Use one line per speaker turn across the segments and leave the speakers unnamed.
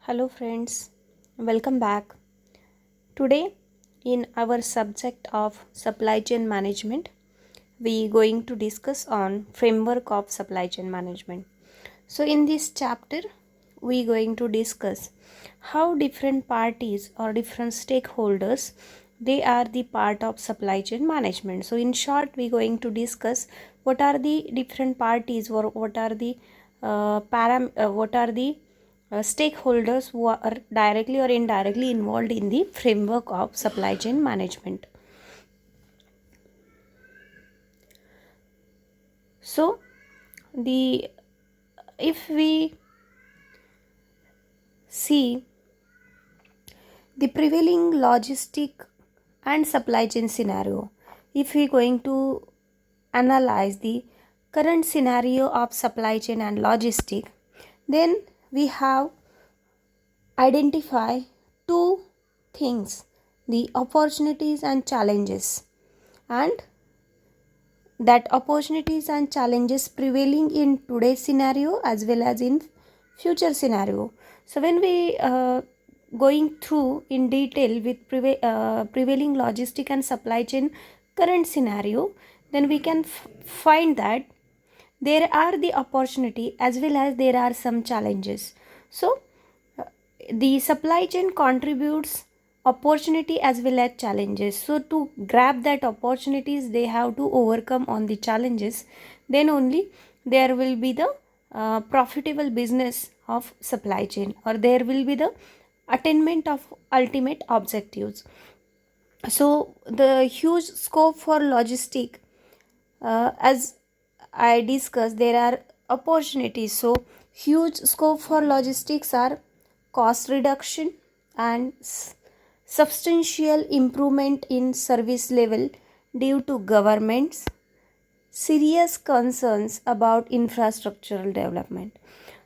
Hello friends, welcome back. Today in our subject of supply chain management, we going to discuss on framework of supply chain management. So in this chapter, we going to discuss how different parties or different stakeholders they are the part of supply chain management. So in short, we going to discuss what are the different parties or what are the stakeholders who are directly or indirectly involved in the framework of supply chain management. So the if we see the prevailing logistic and supply chain scenario, if we going to analyze the current scenario of supply chain and logistic, then we have identify two things: the opportunities and challenges, and that opportunities and challenges prevailing in today's scenario as well as in future scenario. So when we going through in detail with prevailing logistic and supply chain current scenario, then we can find that there are the opportunity as well as there are some challenges. So the supply chain contributes opportunity as well as challenges. So to grab that opportunities, they have to overcome on the challenges, then only there will be the profitable business of supply chain, or there will be the attainment of ultimate objectives. So the huge scope for logistic, as I discussed, there are opportunities. So huge scope for logistics are cost reduction and substantial improvement in service level due to government's serious concerns about infrastructural development.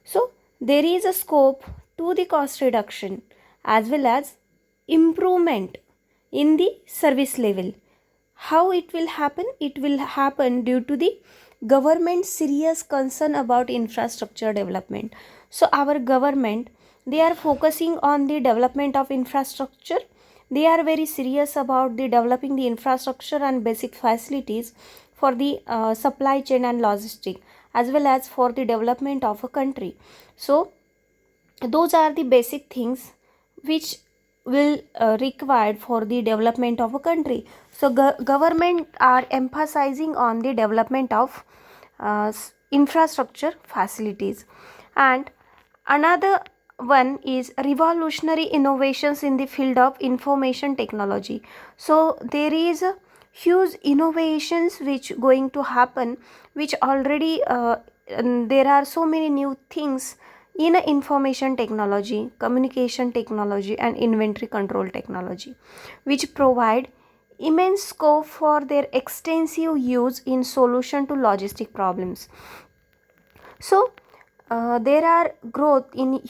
So there is a scope to the cost reduction as well as improvement in the service level. How it will happen? It will happen due to the government's serious concern about infrastructure development. So our government, they are focusing on the development of infrastructure. They are very serious about the developing the infrastructure and basic facilities for the supply chain and logistic as well as for the development of a country. So those are the basic things which will required for the development of a country. So government are emphasizing on the development of infrastructure facilities. And another one is revolutionary innovations in the field of information technology. So there is a huge innovations which going to happen, which already there are so many new things in information technology, communication technology and inventory control technology, which provide immense scope for their extensive use in solution to logistic problems. So there are growth in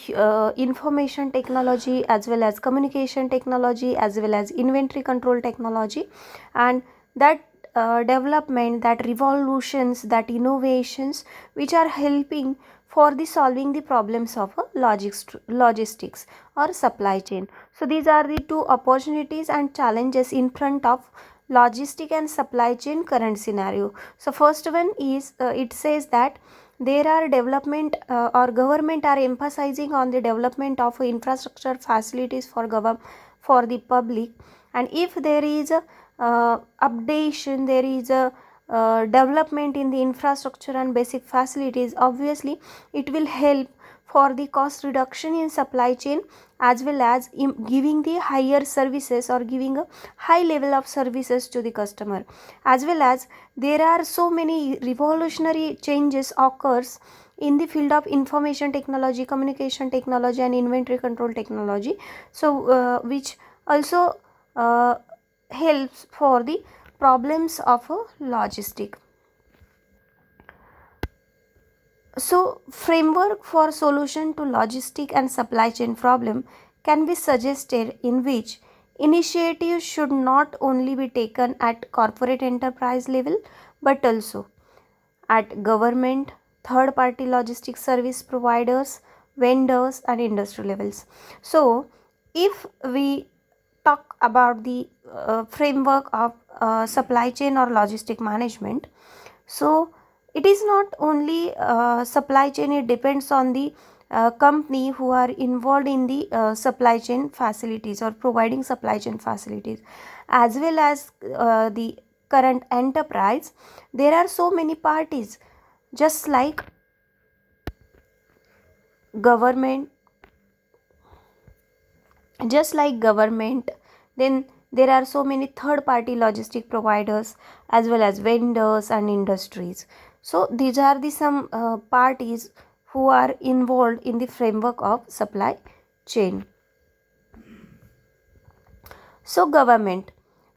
information technology as well as communication technology as well as inventory control technology, and that development, that revolutions, that innovations which are helping for the solving the problems of logistics or supply chain. So these are the two opportunities and challenges in front of logistic and supply chain current scenario. So first one is it says that there are development or government are emphasizing on the development of infrastructure facilities for the public. And if there is a updation, there is a development in the infrastructure and basic facilities, obviously it will help for the cost reduction in supply chain as well as giving the higher services or giving a high level of services to the customer. As well as there are so many revolutionary changes occurs in the field of information technology, communication technology and inventory control technology. So which also helps for the problems of a logistic. So framework for solution to logistic and supply chain problem can be suggested, in which initiatives should not only be taken at corporate enterprise level but also at government, third party logistics service providers, vendors and industry levels. So if we talk about the framework of supply chain or logistic management, so it is not only supply chain, it depends on the company who are involved in the supply chain facilities or providing supply chain facilities, as well as the current enterprise. There are so many parties, just like government, then there are so many third party logistic providers as well as vendors and industries. So these are the some parties who are involved in the framework of supply chain. So government,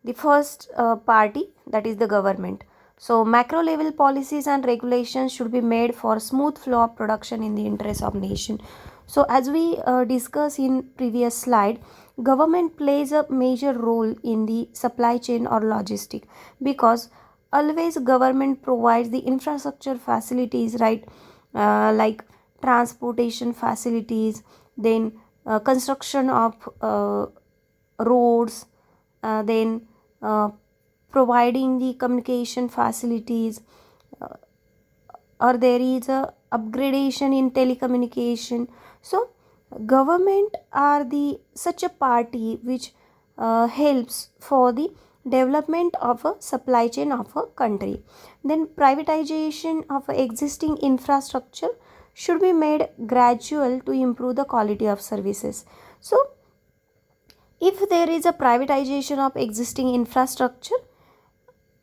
the first party, that is the government. So macro level policies and regulations should be made for smooth flow of production in the interest of nation. So as we discussed in previous slide, government plays a major role in the supply chain or logistic, because always government provides the infrastructure facilities, right? Like transportation facilities, then construction of roads, then providing the communication facilities, uh, or there is a upgradation in telecommunication. So government are the such a party which helps for the development of a supply chain of a country. Then privatization of existing infrastructure should be made gradual to improve the quality of services. So if there is a privatization of existing infrastructure,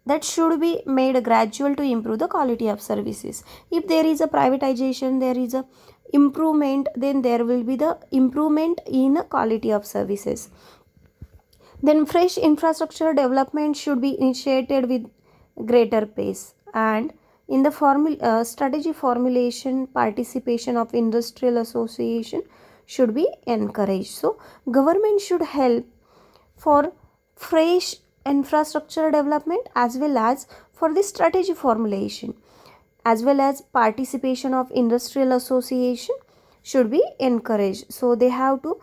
that should be made gradual to improve the quality of services. If there is a privatization, there is a improvement, then there will be the improvement in quality of services. Then fresh infrastructure development should be initiated with greater pace, and in the strategy formulation, participation of industrial association should be encouraged. So government should help for fresh infrastructure development as well as for the strategy formulation, as well as participation of industrial association should be encouraged. So they have to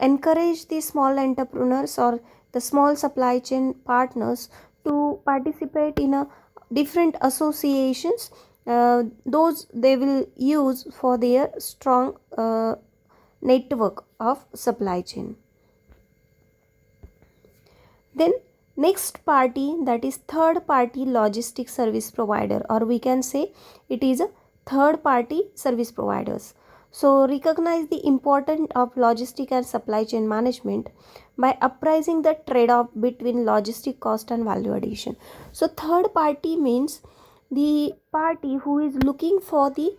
encourage the small entrepreneurs or the small supply chain partners to participate in a different associations, those they will use for their strong network of supply chain. Then next party, that is third party logistic service provider, or we can say it is a third party service providers. So recognize the importance of logistic and supply chain management by appraising the trade-off between logistic cost and value addition. So third party means the party who is looking for the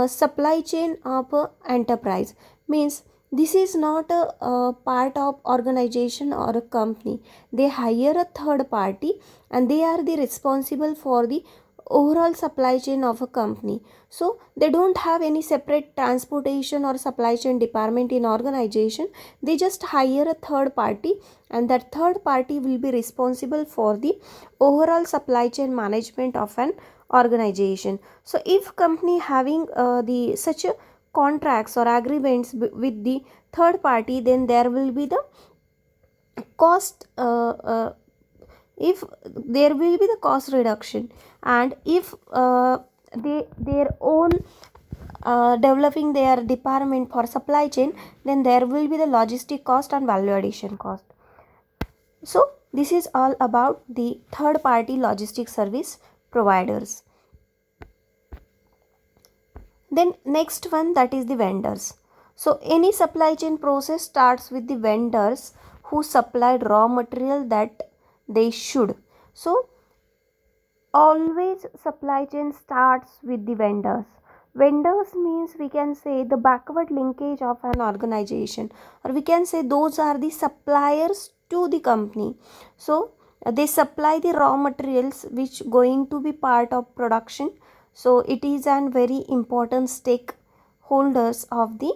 supply chain of a enterprise, means this is not a part of organization or a company. They hire a third party and they are the responsible for the overall supply chain of a company. So they don't have any separate transportation or supply chain department in organization. They just hire a third party, and that third party will be responsible for the overall supply chain management of an organization. So if company having the such a contracts or agreements with the third party, then there will be the cost, if there will be the cost reduction, and if they their own developing their department for supply chain, then there will be the logistic cost and value addition cost. So this is all about the third party logistic service providers. Then next one, that is the vendors. So any supply chain process starts with the vendors who supplied raw material that they should. So always supply chain starts with the vendors. Vendors means we can say the backward linkage of an organization, or we can say those are the suppliers to the company. So they supply the raw materials which going to be part of production. So it is an very important stakeholders of the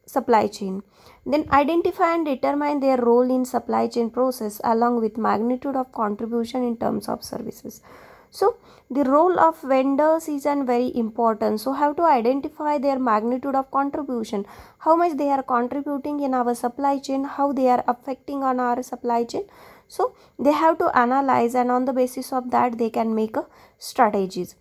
supply chain. Then identify and determine their role in supply chain process along with magnitude of contribution in terms of services. So the role of vendors is an very important. So have to identify their magnitude of contribution, how much they are contributing in our supply chain, how they are affecting on our supply chain. So they have to analyze, and on the basis of that they can make a strategies.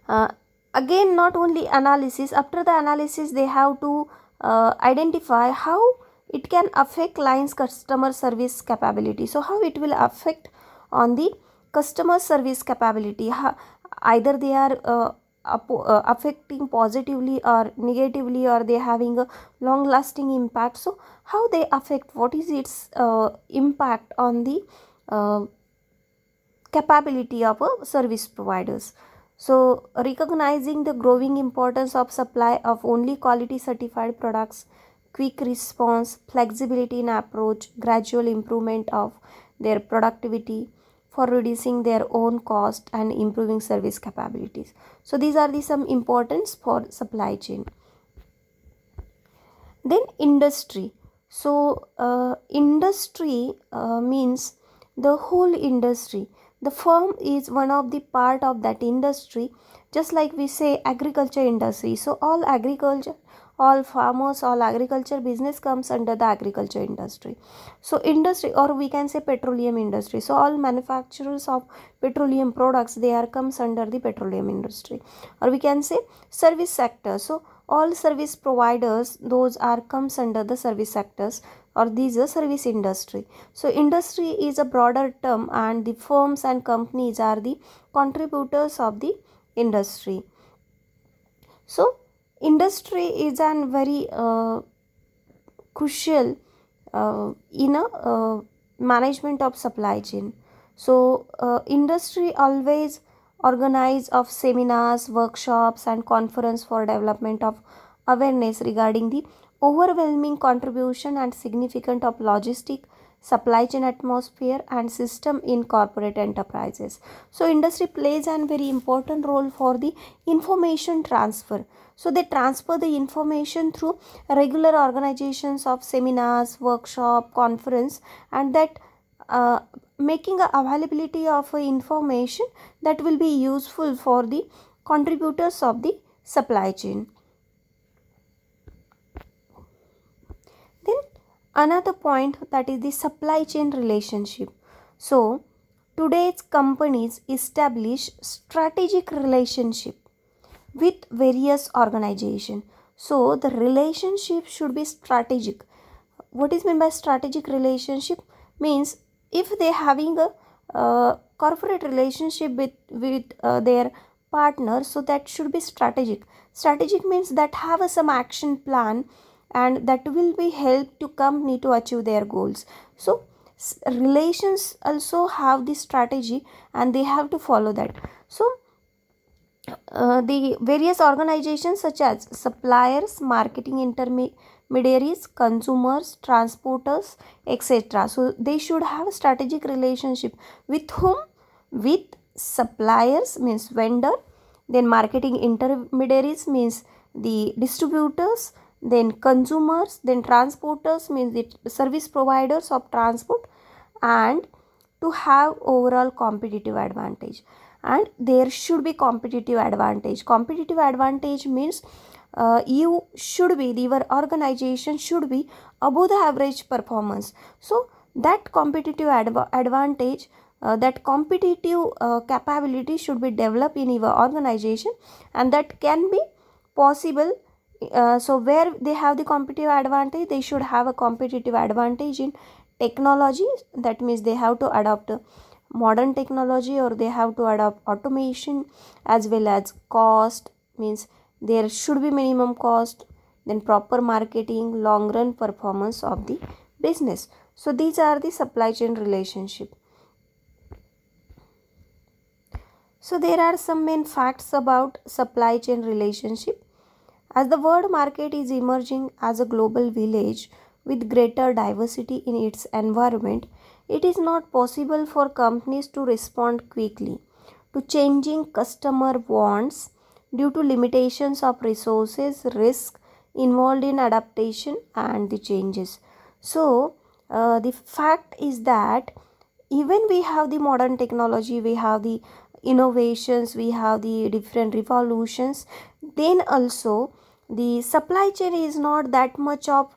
uh, Again, not only analysis, after the analysis they have to identify how it can affect client's customer service capability. So how it will affect on the customer service capability, either they are affecting positively or negatively, or they having a long lasting impact. So how they affect, what is its impact on the uh, capability of service providers. So recognizing the growing importance of supply of only quality certified products, quick response, flexibility in approach, gradual improvement of their productivity for reducing their own cost and improving service capabilities. So these are the some importance for supply chain. Then industry. So industry means the whole industry. The firm is one of the part of that industry, just like we say agriculture industry. So all agriculture, all farmers, all agriculture business comes under the agriculture industry. So industry, or we can say petroleum industry. So all manufacturers of petroleum products, they are comes under the petroleum industry. Or we can say service sector. So all service providers, those are comes under the service sectors, or these are service industry. So industry is a broader term, and the firms and companies are the contributors of the industry. So industry is an very crucial in a management of supply chain. So industry always organize of seminars, workshops and conference for development of awareness regarding the overwhelming contribution and significant of logistic, supply chain atmosphere and system in corporate enterprises. So industry plays a very important role for the information transfer. So they transfer the information through regular organizations of seminars, workshop, conference, and that uh, making a availability of information that will be useful for the contributors of the supply chain. Then another point, that is the supply chain relationship. So today's companies establish strategic relationship with various organizations. So the relationship should be strategic. What is meant by strategic relationship? Means if they having a corporate relationship with their partner, so that should be strategic. Strategic means that have some action plan, and that will be help to company to achieve their goals. So relations also have the strategy, and they have to follow that. So the various organizations such as suppliers, marketing intermediaries, consumers, transporters, etc. So they should have a strategic relationship with whom? With suppliers means vendor, then marketing intermediaries means the distributors, then consumers, then transporters means the service providers of transport, and to have overall competitive advantage. And there should be competitive advantage. Competitive advantage means you should be, your organization should be above the average performance. So that competitive advantage, that competitive capability should be developed in your organization, and that can be possible. So where they have the competitive advantage, they should have a competitive advantage in technology. That means they have to adopt modern technology, or they have to adopt automation, as well as cost, means there should be minimum cost, then proper marketing, long run performance of the business. So these are the supply chain relationship. So there are some main facts about supply chain relationship. As the world market is emerging as a global village with greater diversity in its environment, it is not possible for companies to respond quickly to changing customer wants due to limitations of resources, risk involved in adaptation, and the changes. So, the fact is that even we have the modern technology, we have the innovations, we have the different revolutions, then also the supply chain is not that much of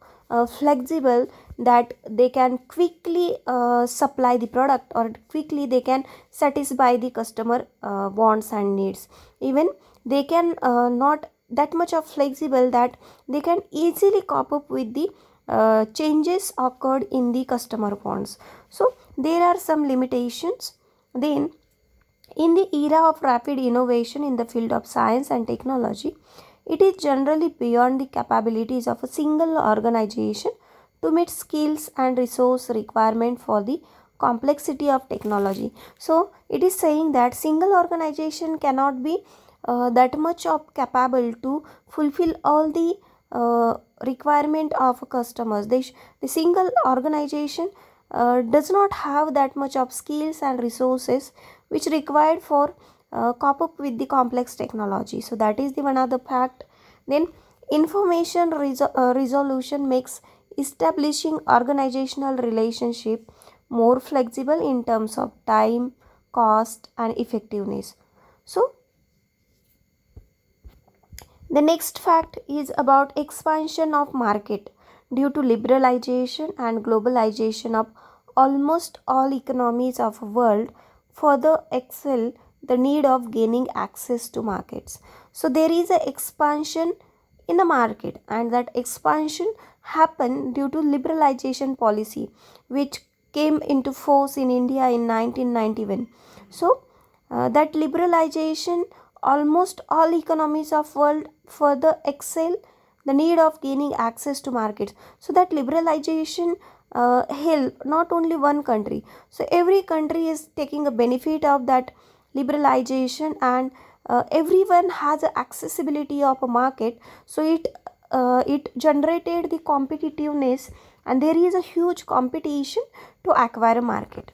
flexible that they can quickly supply the product, or quickly they can satisfy the customer wants and needs. Even they can not that much of flexible that they can easily cope up with the changes occurred in the customer wants. So there are some limitations. Then, in the era of rapid innovation in the field of science and technology, it is generally beyond the capabilities of a single organization to meet skills and resource requirement for the complexity of technology. So it is saying that single organization cannot be that much of capable to fulfill all the requirement of customers. The single organization does not have that much of skills and resources which required for cope up with the complex technology. So that is the one of the fact. Then information resolution makes establishing organizational relationship more flexible in terms of time, cost and effectiveness. So the next fact is about expansion of market due to liberalization and globalization of almost all economies of the world further excel the need of gaining access to markets. So there is an expansion in the market, and that expansion happened due to liberalization policy which came into force in India in 1991. So that liberalization, almost all economies of world further excel the need of gaining access to markets. So that liberalization help not only one country, so every country is taking a benefit of that liberalization, and everyone has a accessibility of a market. So it generated the competitiveness, and there is a huge competition to acquire a market.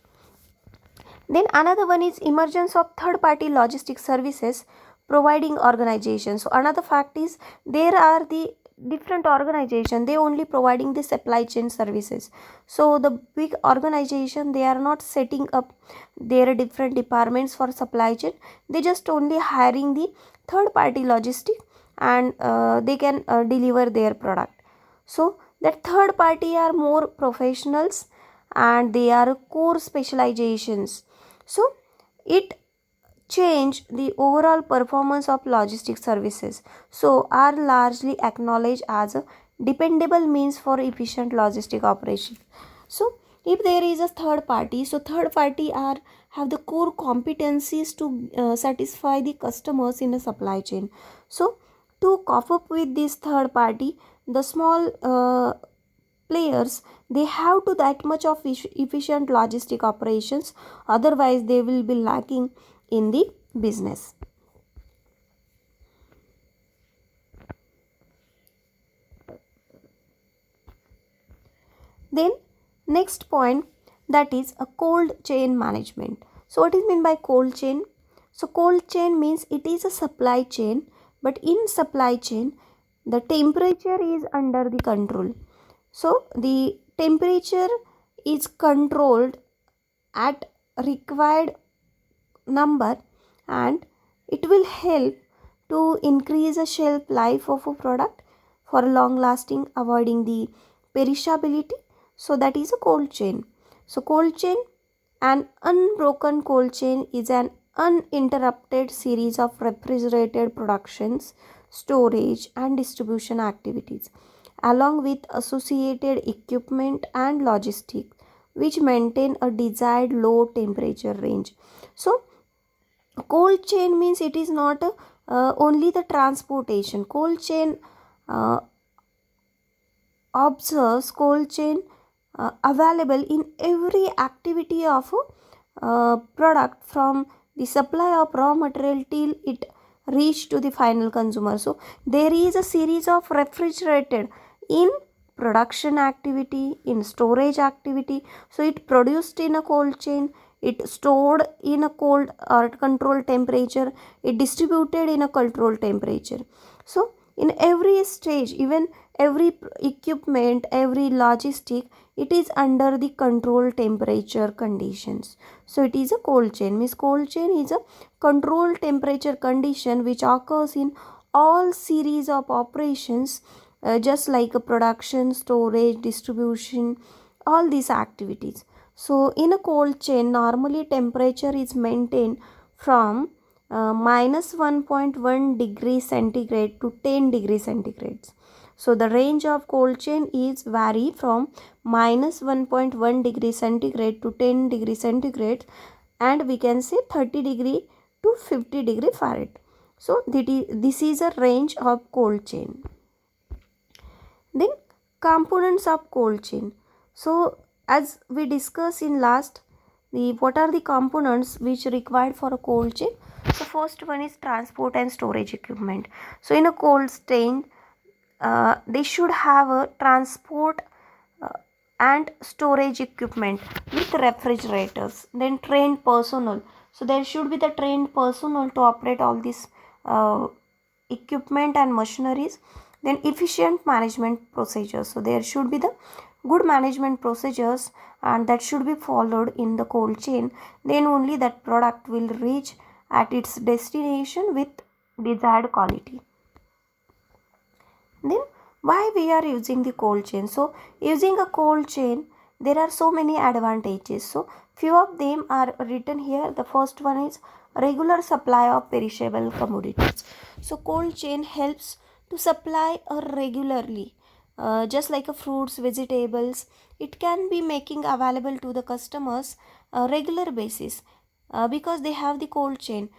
Then another one is emergence of third party logistics services providing organizations. So another fact is there are the different organization, they only providing the supply chain services. So the big organization, they are not setting up their different departments for supply chain, they just only hiring the third party logistic, and they can deliver their product. So that third party are more professionals, and they are core specializations. So it change the overall performance of logistics services, so are largely acknowledged as a dependable means for efficient logistic operation. So if there is a third party, so third party are have the core competencies to satisfy the customers in a supply chain. So to cope up with this third party, the small players, they have to that much of efficient logistic operations, otherwise they will be lacking in the business. Then next point, that is a cold chain management. So what is meant by cold chain? So cold chain means it is a supply chain, but in supply chain the temperature is under the control. So the temperature is controlled at required number, and it will help to increase the shelf life of a product for long lasting, avoiding the perishability. So that is a cold chain. So cold chain, an unbroken cold chain is an uninterrupted series of refrigerated productions, storage and distribution activities along with associated equipment and logistics which maintain a desired low temperature range. So cold chain means it is not only the transportation. Cold chain uh, observes cold chain available in every activity of a product, from the supply of raw material till it reach to the final consumer. So there is a series of refrigerated in production activity, in storage activity. So it produced in a cold chain, it stored in a cold or controlled temperature, it distributed in a controlled temperature. So in every stage, even every equipment, every logistic, it is under the controlled temperature conditions. So it is a cold chain. Means cold chain is a controlled temperature condition which occurs in all series of operations, just like a production, storage, distribution, all these activities. So in a cold chain, normally temperature is maintained from minus 1.1 degree centigrade to 10 degree centigrade. So the range of cold chain is vary from minus 1.1 degree centigrade to 10 degree centigrade, and we can say 30 degree to 50 degree Fahrenheit. So this is a range of cold chain. Then components of cold chain. So as we discussed in last, what are the components which required for a cold chain? So first one is transport and storage equipment. So in a cold chain, they should have a transport uh, and storage equipment with refrigerators, then trained personnel. So there should be the trained personnel to operate all these uh, equipment and machineries. Then efficient management procedures. So there should be the good management procedures, and that should be followed in the cold chain. Then only that product will reach at its destination with desired quality. Then why we are using the cold chain? So using a cold chain, there are so many advantages. So few of them are written here. The first one is regular supply of perishable commodities. So cold chain helps to supply regularly, just like a fruits, vegetables. It can be making available to the customers regular basis, because they have the cold chain.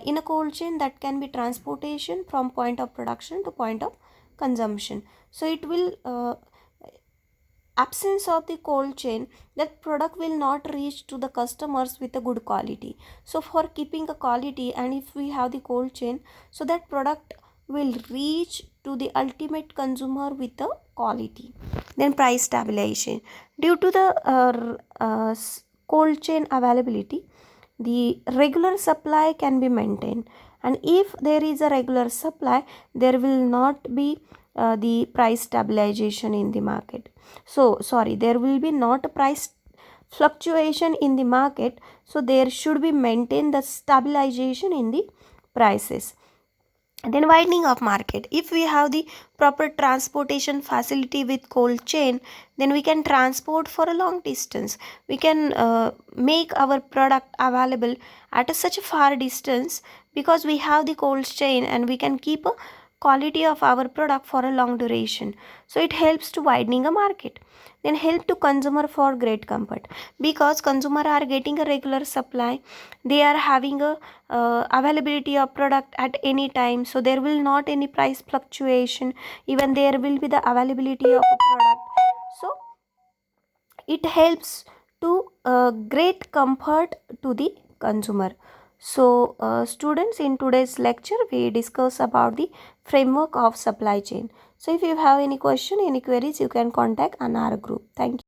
In a cold chain, that can be transportation from point of production to point of consumption. So it will absence of the cold chain, that product will not reach to the customers with a good quality. So for keeping a quality, and if we have the cold chain, so that product will reach to the ultimate consumer with a quality. Then price stabilization. Due to the cold chain availability, the regular supply can be maintained, and if there is a regular supply, there will not be the price stabilization in the market. So sorry, there will be not a price fluctuation in the market. So there should be maintained the stabilization in the prices. And then widening of market. If we have the proper transportation facility with cold chain, then we can transport for a long distance. We can make our product available at such a far distance, because we have the cold chain, and we can keep a quality of our product for a long duration. So it helps to widening a market. Then help to consumer for great comfort, because consumer are getting a regular supply, they are having a availability of product at any time, so there will not any price fluctuation, even there will be the availability of a product. So it helps to great comfort to the consumer. So students, in today's lecture we discuss about the framework of supply chain. So if you have any question, any queries, you can contact on our group. Thank you.